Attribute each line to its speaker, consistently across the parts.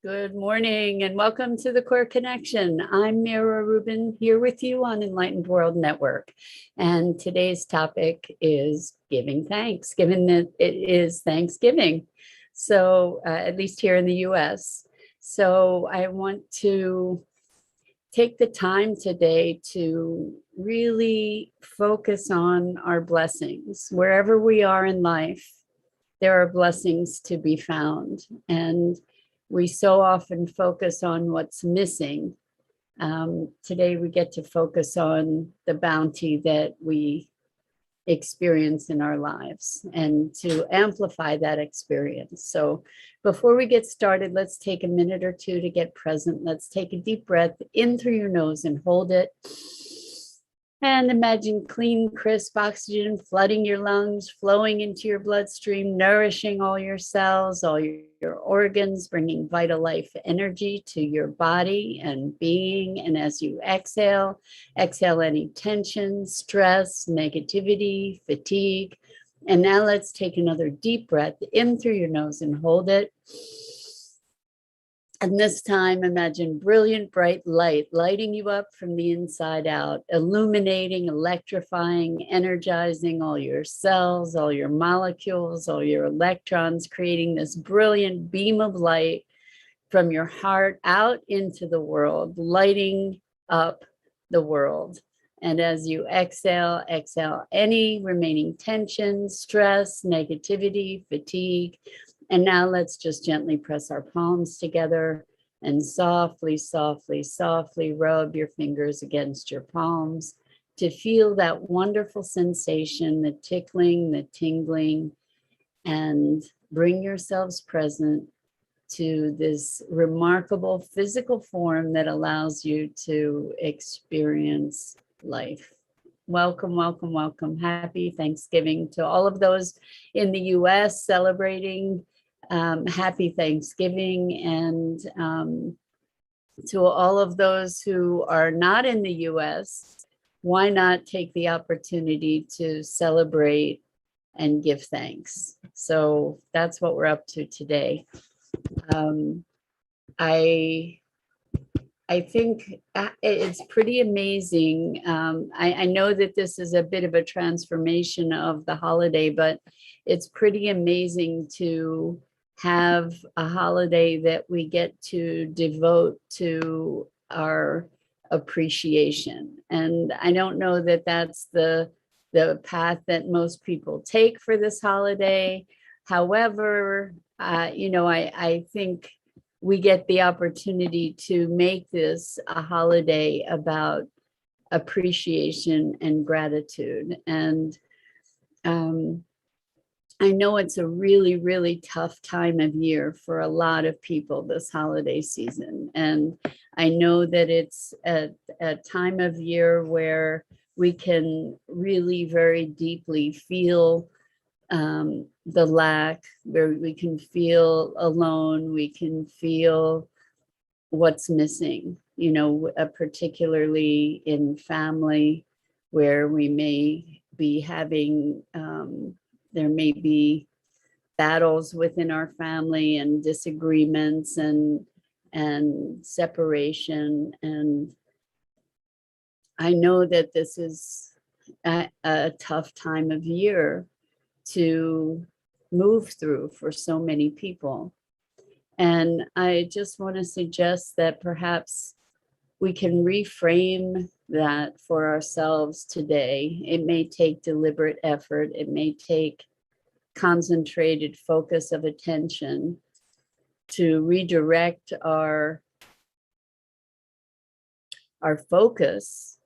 Speaker 1: Good morning and welcome to the Core Connection. I'm Mira Rubin here with you on Enlightened World Network. And today's topic is giving thanks, given that it is Thanksgiving. So, at least here in the US. So, I want to take the time today to really focus on our blessings. Wherever we are in life, there are blessings to be found. And we so often focus on what's missing. Today, we get to focus on the bounty that we experience in our lives and to amplify that experience. So before we get started, let's take a minute or two to get present. Let's take a deep breath in through your nose and hold it. And imagine clean, crisp oxygen flooding your lungs, flowing into your bloodstream, nourishing all your cells, all your organs, bringing vital life energy to your body and being. And as you exhale, exhale any tension, stress, negativity, fatigue. And now let's take another deep breath in through your nose and hold it. And this time, imagine brilliant, bright light lighting you up from the inside out, illuminating, electrifying, energizing all your cells, all your molecules, all your electrons, creating this brilliant beam of light from your heart out into the world, lighting up the world. And as you exhale, exhale any remaining tension, stress, negativity, fatigue. And now let's just gently press our palms together and softly, softly, softly rub your fingers against your palms to feel that wonderful sensation, the tickling, the tingling, and bring yourselves present to this remarkable physical form that allows you to experience life. Welcome, welcome, welcome. Happy Thanksgiving to all of those in the US celebrating. Happy Thanksgiving. And to all of those who are not in the US, why not take the opportunity to celebrate and give thanks? So that's what we're up to today. I think it's pretty amazing. I know that this is a bit of a transformation of the holiday, but it's pretty amazing to have a holiday that we get to devote to our appreciation. And I don't know that that's the path that most people take for this holiday. However, I think we get the opportunity to make this a holiday about appreciation and gratitude. And I know it's a really, really tough time of year for a lot of people this holiday season. And I know that it's a time of year where we can really very deeply feel the lack, where we can feel alone, we can feel what's missing, particularly in family, where we may be having, there may be battles within our family and disagreements and separation. And I know that this is a tough time of year to move through for so many people. And I just want to suggest that perhaps we can reframe that for ourselves today. It may take deliberate effort. It may take concentrated focus of attention to redirect our focus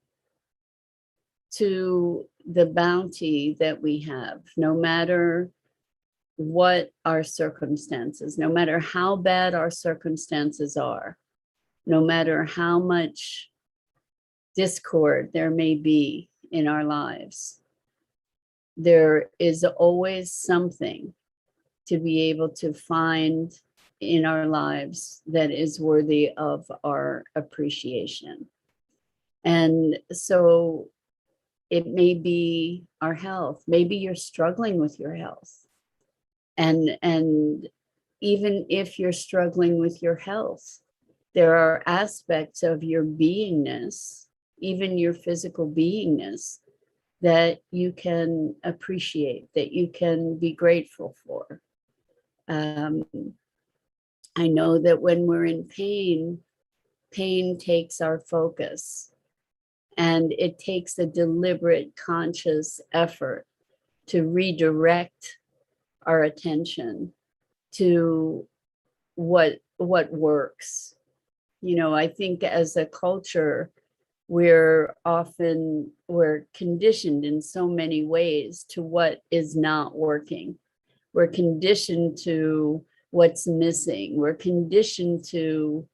Speaker 1: to the bounty that we have, no matter what our circumstances, no matter how bad our circumstances are, no matter how much discord there may be in our lives, there is always something to be able to find in our lives that is worthy of our appreciation. And so it may be our health. Maybe you're struggling with your health. And even if you're struggling with your health, there are aspects of your beingness, even your physical beingness, that you can appreciate, that you can be grateful for. I know that when we're in pain, pain takes our focus, and it takes a deliberate, conscious effort to redirect our attention to what works. I think as a culture, we're conditioned in so many ways to what is not working. We're conditioned to what's missing. We're conditioned to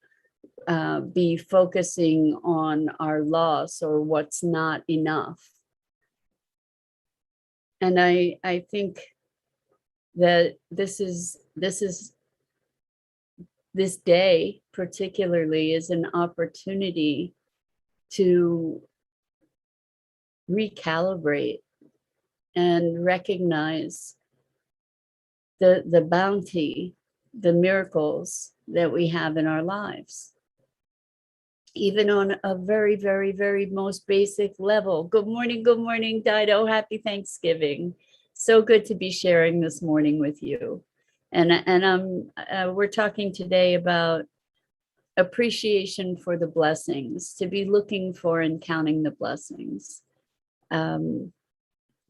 Speaker 1: be focusing on our loss or what's not enough. And I think that this day particularly is an opportunity to recalibrate and recognize the bounty, the miracles that we have in our lives, even on a very, very, very most basic level. Good morning, Dido. Happy Thanksgiving. So good to be sharing this morning with you. And we're talking today about appreciation for the blessings, to be looking for and counting the blessings,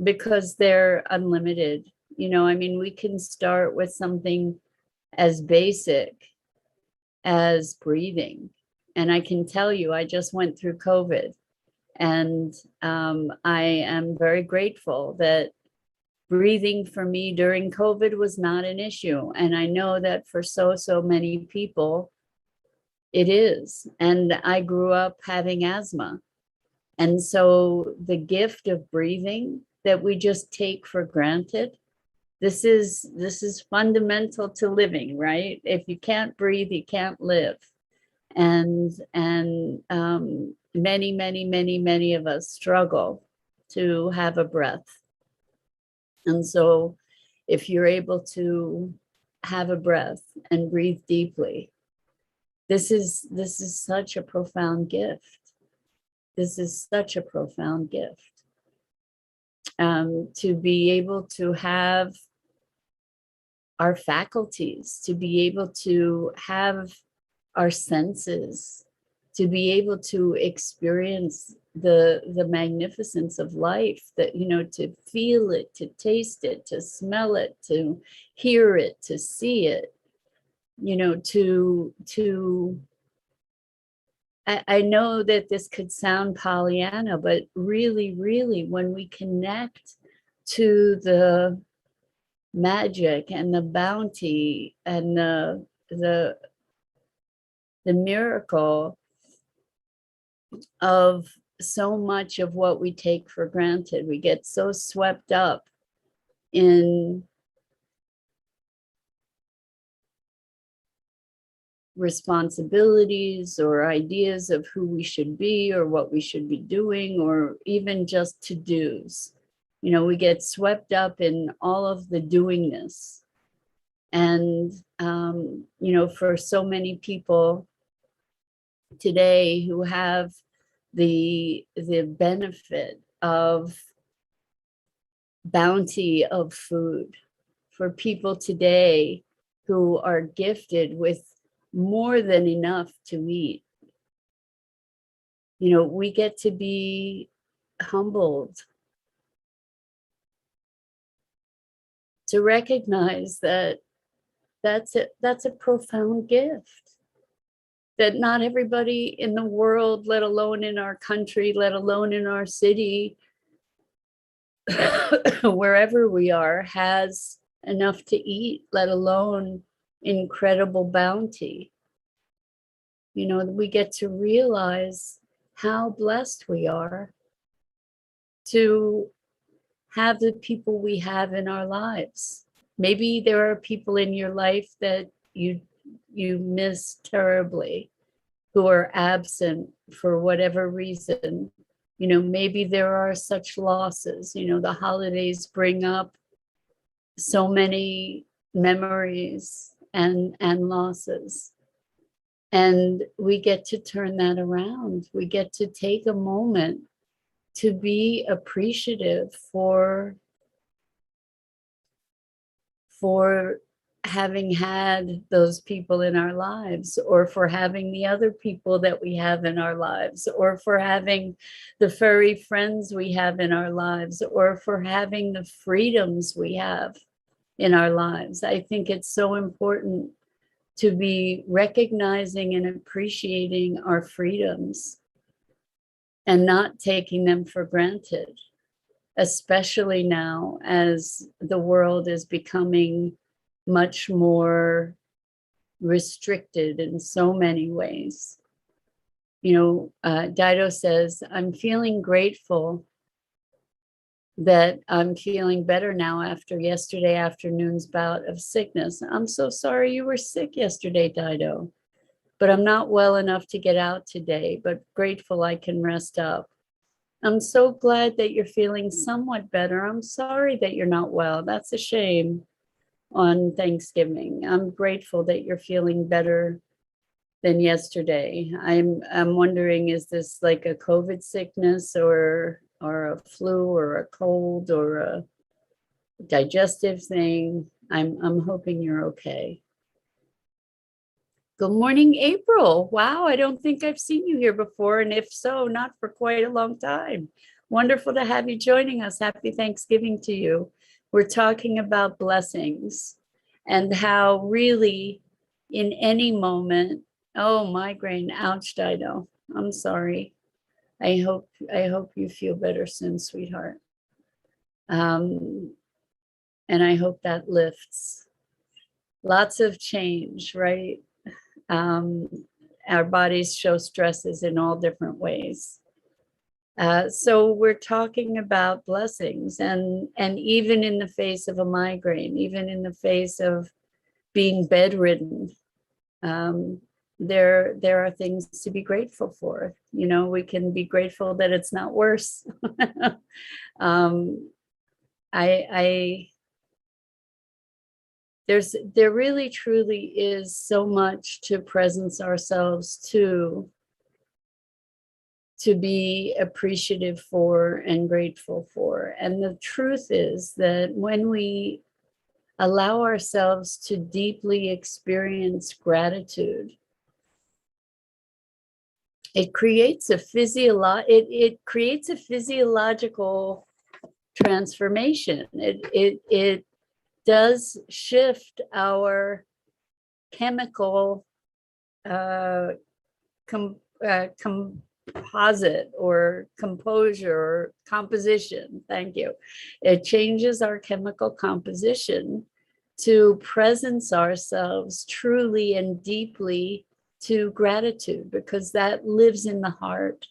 Speaker 1: because they're unlimited. We can start with something as basic as breathing. And I can tell you, I just went through COVID, and I am very grateful that breathing for me during COVID was not an issue. And I know that for so many people, it is. And I grew up having asthma. And so the gift of breathing that we just take for granted, this is fundamental to living, right? If you can't breathe, you can't live. And many of us struggle to have a breath. And so if you're able to have a breath and breathe deeply, this is such a profound gift. This is such a profound gift. To be able to have our faculties, to be able to have our senses, to be able to experience the magnificence of life, that, to feel it, to taste it, to smell it, to hear it, to see it, I know that this could sound Pollyanna, but really, when we connect to the magic and the bounty and the miracle of so much of what we take for granted, we get so swept up in responsibilities or ideas of who we should be or what we should be doing, or even just to-dos. We get swept up in all of the doingness. And, for so many people today who have the benefit of bounty of food, for people today who are gifted with more than enough to eat, we get to be humbled to recognize that that's a profound gift, that not everybody in the world, let alone in our country, let alone in our city, wherever we are, has enough to eat, let alone incredible bounty. We get to realize how blessed we are to have the people we have in our lives. Maybe there are people in your life that you miss terribly, who are absent for whatever reason. Maybe there are such losses. The holidays bring up so many memories and losses. And we get to turn that around. We get to take a moment to be appreciative for having had those people in our lives, or for having the other people that we have in our lives, or for having the furry friends we have in our lives, or for having the freedoms we have in our lives. I think it's so important to be recognizing and appreciating our freedoms and not taking them for granted, especially now as the world is becoming much more restricted in so many ways. Dido says, I'm feeling grateful that I'm feeling better now after yesterday afternoon's bout of sickness. I'm so sorry you were sick yesterday, Dido, but I'm not well enough to get out today, but grateful I can rest up. I'm so glad that you're feeling somewhat better. I'm sorry that you're not well. That's a shame on Thanksgiving. I'm grateful that you're feeling better than yesterday. I'm wondering, is this like a COVID sickness or a flu or a cold or a digestive thing? I'm hoping you're okay. Good morning, April. Wow, I don't think I've seen you here before, and if so, not for quite a long time. Wonderful to have you joining us. Happy Thanksgiving to you. We're talking about blessings and how really in any moment, oh, migraine, ouch, Dido. I'm sorry. I hope you feel better soon, sweetheart. And I hope that lifts. Lots of change, right? Our bodies show stresses in all different ways. So we're talking about blessings, and even in the face of a migraine, even in the face of being bedridden, there are things to be grateful for. We can be grateful that it's not worse. There really truly is so much to presence ourselves to be appreciative for and grateful for. And the truth is that when we allow ourselves to deeply experience gratitude, it creates a physiological transformation. It does shift our chemical composite or composure or composition. Thank you. It changes our chemical composition to presence ourselves truly and deeply to gratitude, because that lives in the heart.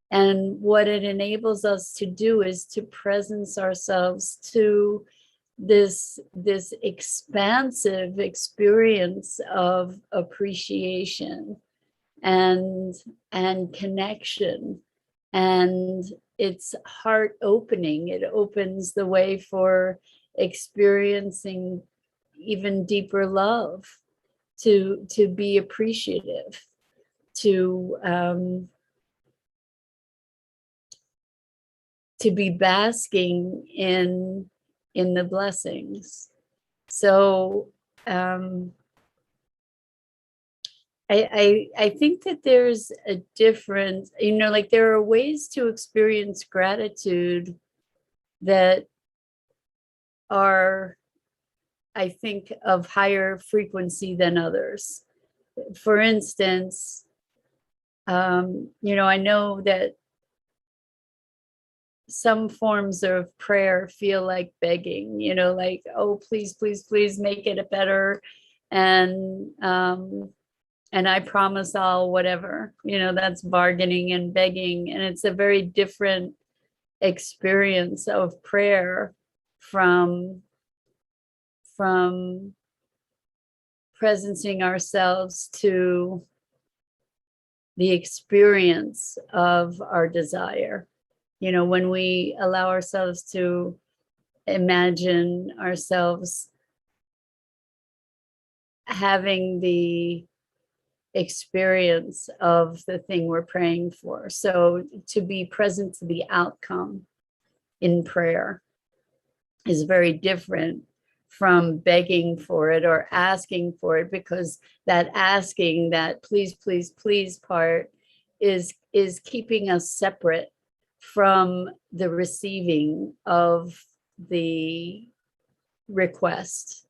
Speaker 1: And what it enables us to do is to presence ourselves to this expansive experience of appreciation and connection, and it's heart opening. It opens the way for experiencing even deeper love, to be appreciative, to be basking in the blessings. So I think that there's a difference, like there are ways to experience gratitude that are, I think, of higher frequency than others. For instance, I know that some forms of prayer feel like begging, like, oh, please, please, please make it better. And I promise I'll whatever, that's bargaining and begging. And it's a very different experience of prayer from presencing ourselves to the experience of our desire. When we allow ourselves to imagine ourselves having the experience of the thing we're praying for. So to be present to the outcome in prayer is very different from begging for it or asking for it, because that asking, that please, please, please part is keeping us separate from the receiving of the request.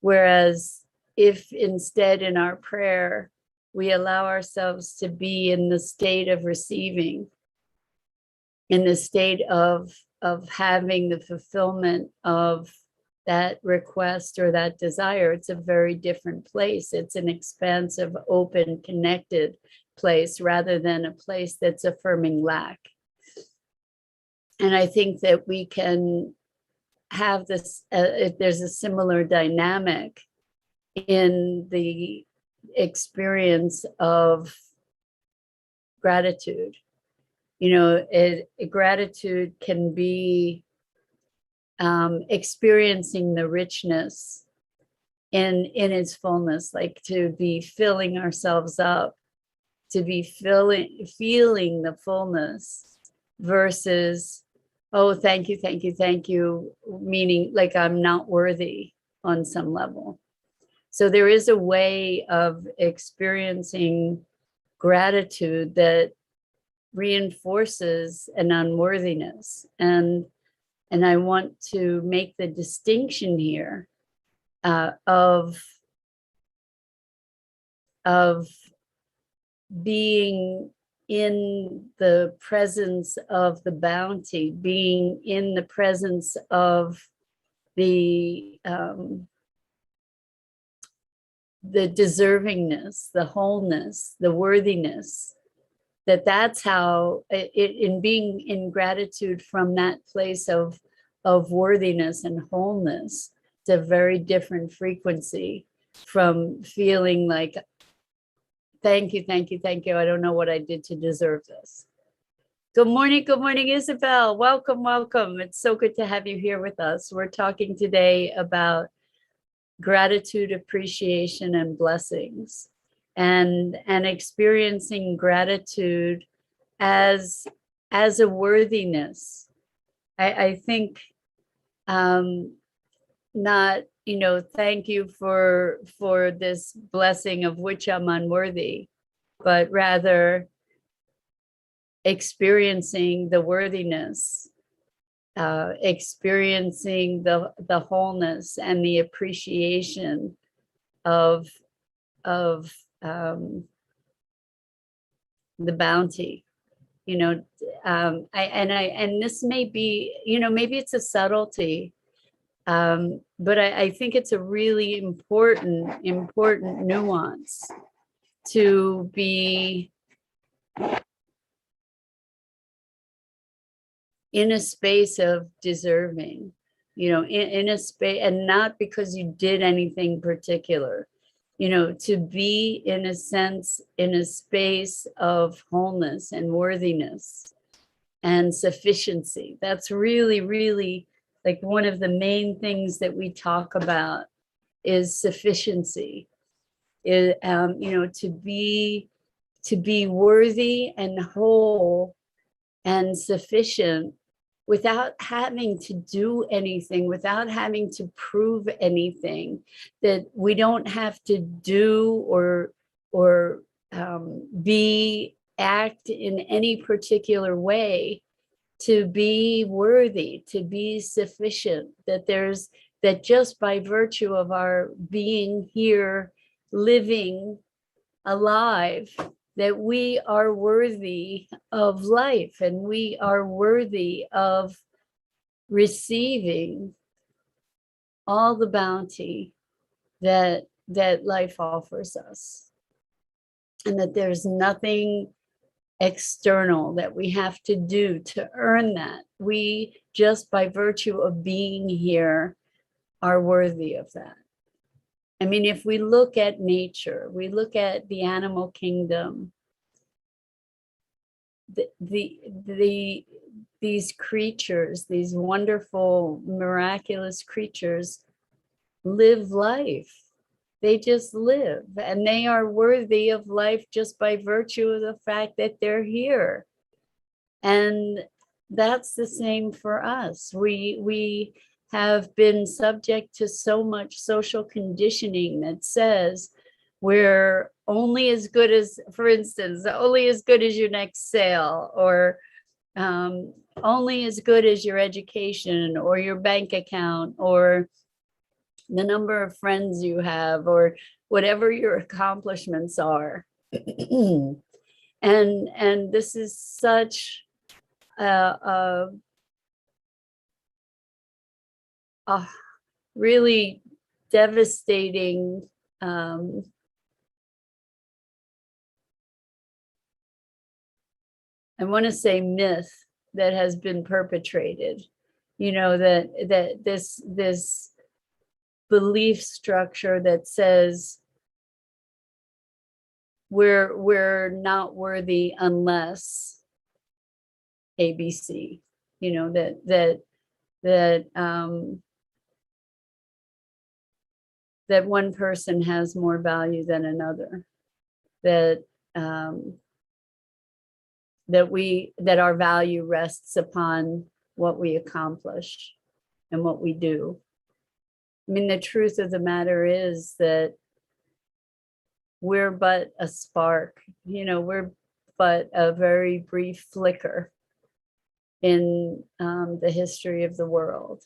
Speaker 1: Whereas if instead in our prayer, we allow ourselves to be in the state of receiving, in the state of having the fulfillment of that request or that desire, it's a very different place. It's an expansive, open, connected place rather than a place that's affirming lack. And I think that we can have this, there's a similar dynamic in the experience of gratitude. You know, gratitude can be experiencing the richness in its fullness, like to be filling ourselves up, to be feeling the fullness, versus, oh, thank you, thank you, thank you, meaning like I'm not worthy on some level. So there is a way of experiencing gratitude that reinforces an unworthiness. And I want to make the distinction here of being in the presence of the bounty, being in the presence of the deservingness, the wholeness, the worthiness, that's how in being in gratitude from that place of worthiness and wholeness. It's a very different frequency from feeling like, thank you, thank you, thank you, I don't know what I did to deserve this. Good morning, Isabel. Welcome, welcome. It's so good to have you here with us. We're talking today about gratitude, appreciation, and blessings, and experiencing gratitude as a worthiness. I think not, you know, thank you for this blessing of which I'm unworthy, but rather experiencing the worthiness, experiencing the wholeness and the appreciation of the bounty, you know. And this may be, you know, maybe it's a subtlety, but I think it's a really important nuance to be in a space of deserving, you know, in a space, and not because you did anything particular, you know, to be in a sense, in a space of wholeness and worthiness and sufficiency. That's really, really like one of the main things that we talk about is sufficiency. You know, to be worthy and whole and sufficient without having to do anything, without having to prove anything, that we don't have to do or act in any particular way to be worthy, to be sufficient, that just by virtue of our being here, living alive, that we are worthy of life and we are worthy of receiving all the bounty that life offers us, and that there's nothing external that we have to do to earn that. We, just by virtue of being here, are worthy of that. I mean, if we look at nature, we look at the animal kingdom, these creatures, these wonderful, miraculous creatures live life They just live, and they are worthy of life just by virtue of the fact that they're here. And that's the same for us. We have been subject to so much social conditioning that says we're only as good as, for instance, only as good as your next sale, or only as good as your education or your bank account or the number of friends you have or whatever your accomplishments are. And this is such a really devastating I want to say myth that has been perpetrated, that this belief structure that says we're not worthy unless ABC, that one person has more value than another, that that our value rests upon what we accomplish and what we do. I mean, the truth of the matter is that we're but a spark, we're but a very brief flicker in the history of the world.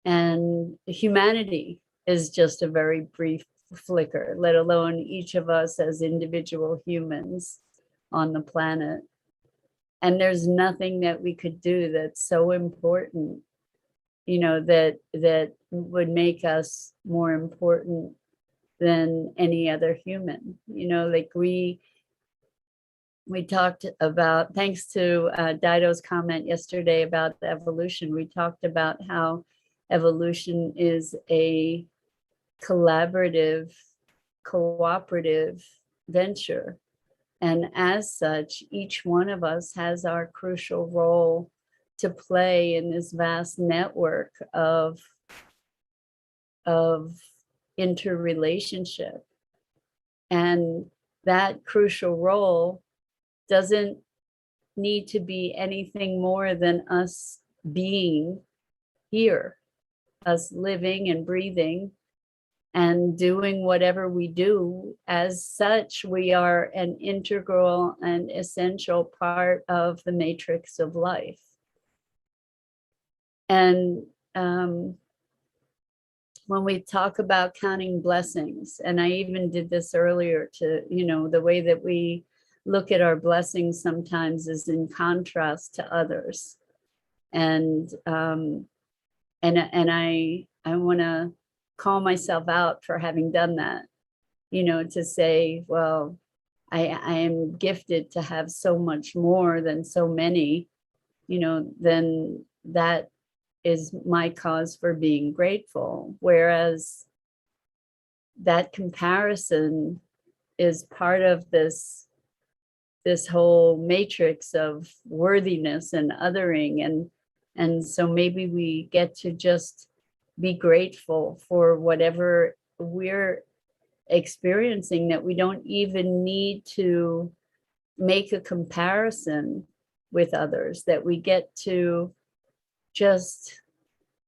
Speaker 1: And humanity is just a very brief flicker, let alone each of us as individual humans on the planet. And there's nothing that we could do that's so important, that would make us more important than any other human. Like we talked about, thanks to Dido's comment yesterday about the evolution, we talked about how evolution is a collaborative, cooperative venture. And as such, each one of us has our crucial role to play in this vast network of interrelationship. And that crucial role doesn't need to be anything more than us being here, us living and breathing and doing whatever we do. As such, we are an integral and essential part of the matrix of life. And when we talk about counting blessings, and I even did this earlier to, the way that we look at our blessings sometimes is in contrast to others. And I want to call myself out for having done that, to say, well, I am gifted to have so much more than so many, then that is my cause for being grateful. Whereas that comparison is part of this whole matrix of worthiness and othering. And so maybe we get to just be grateful for whatever we're experiencing, that we don't even need to make a comparison with others, that we get to just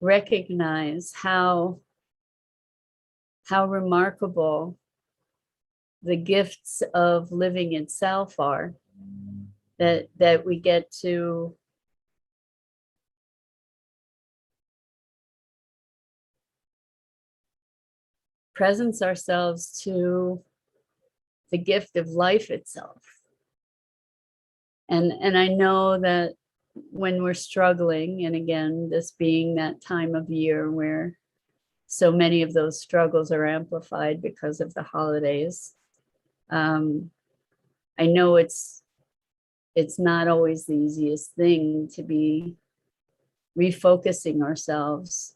Speaker 1: recognize how remarkable the gifts of living itself are, that we get to presence ourselves to the gift of life itself. And I know that when we're struggling, and again, this being that time of year where so many of those struggles are amplified because of the holidays, I know it's not always the easiest thing to be refocusing ourselves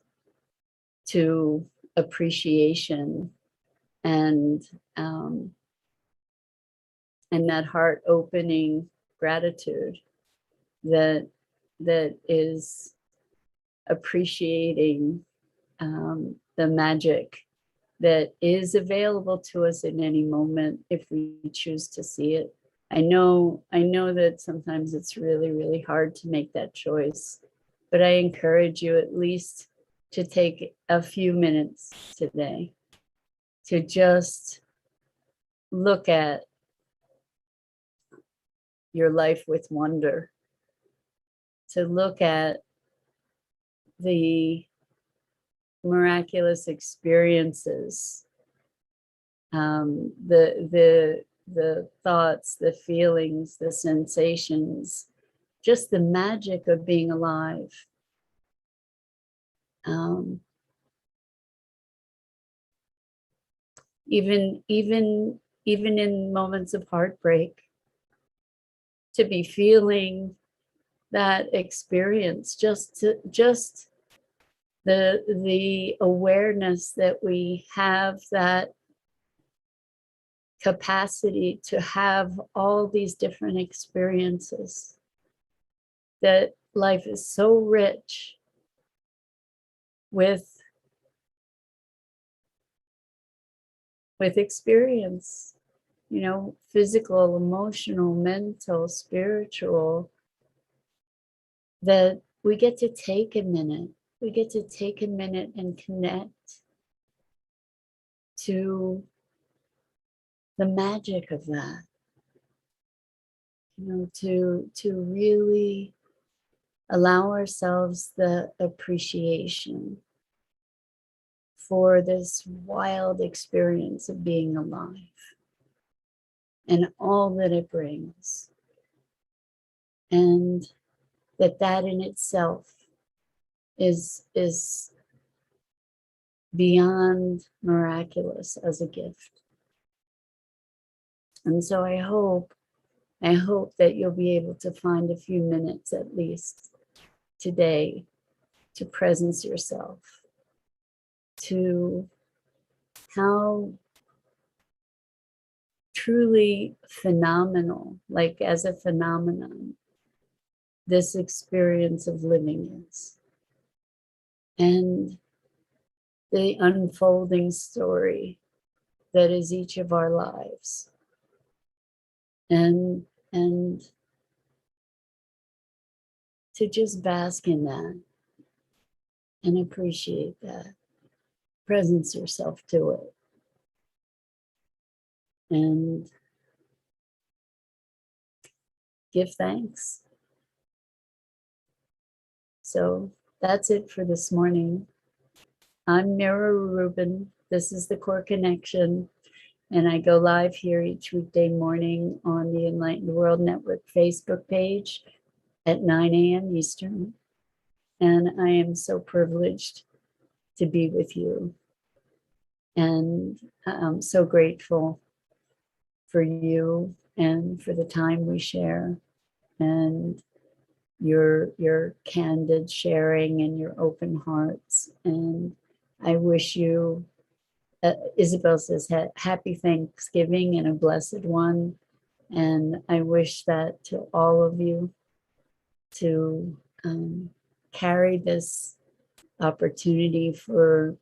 Speaker 1: to appreciation and that heart opening gratitude that is appreciating the magic that is available to us in any moment if we choose to see it. I know that sometimes it's really, really hard to make that choice, but I encourage you at least to take a few minutes today to just look at your life with wonder, to look at the miraculous experiences, the thoughts, the feelings, the sensations, just the magic of being alive. Even in moments of heartbreak, to be feeling that experience, just the awareness that we have that capacity to have all these different experiences, that life is so rich with experience, you know, physical, emotional, mental, spiritual, that we get to take a minute. We get to take a minute and connect to the magic of that, you know, to really allow ourselves the appreciation for this wild experience of being alive and all that it brings. And that in itself is beyond miraculous as a gift. And so I hope that you'll be able to find a few minutes at least today to presence yourself to how truly phenomenal, like as a phenomenon, this experience of living is. And the unfolding story that is each of our lives. And to just bask in that and appreciate that. Presence yourself to it. And give thanks. So that's it for this morning. I'm Mira Rubin. This is the Core Connection. And I go live here each weekday morning on the Enlightened World Network Facebook page at 9 a.m. Eastern. And I am so privileged to be with you. And I'm so grateful for you and for the time we share and your candid sharing and your open hearts. And I wish you, Isabel says, happy Thanksgiving and a blessed one. And I wish that to all of you to carry this opportunity for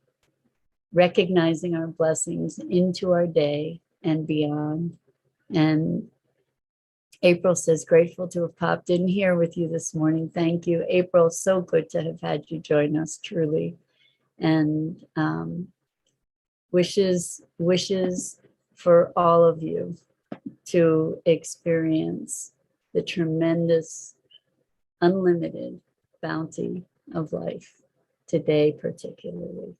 Speaker 1: recognizing our blessings into our day and beyond. And April says, grateful to have popped in here with you this morning. Thank you, April. So good to have had you join us, truly. And wishes for all of you to experience the tremendous, unlimited bounty of life today, particularly.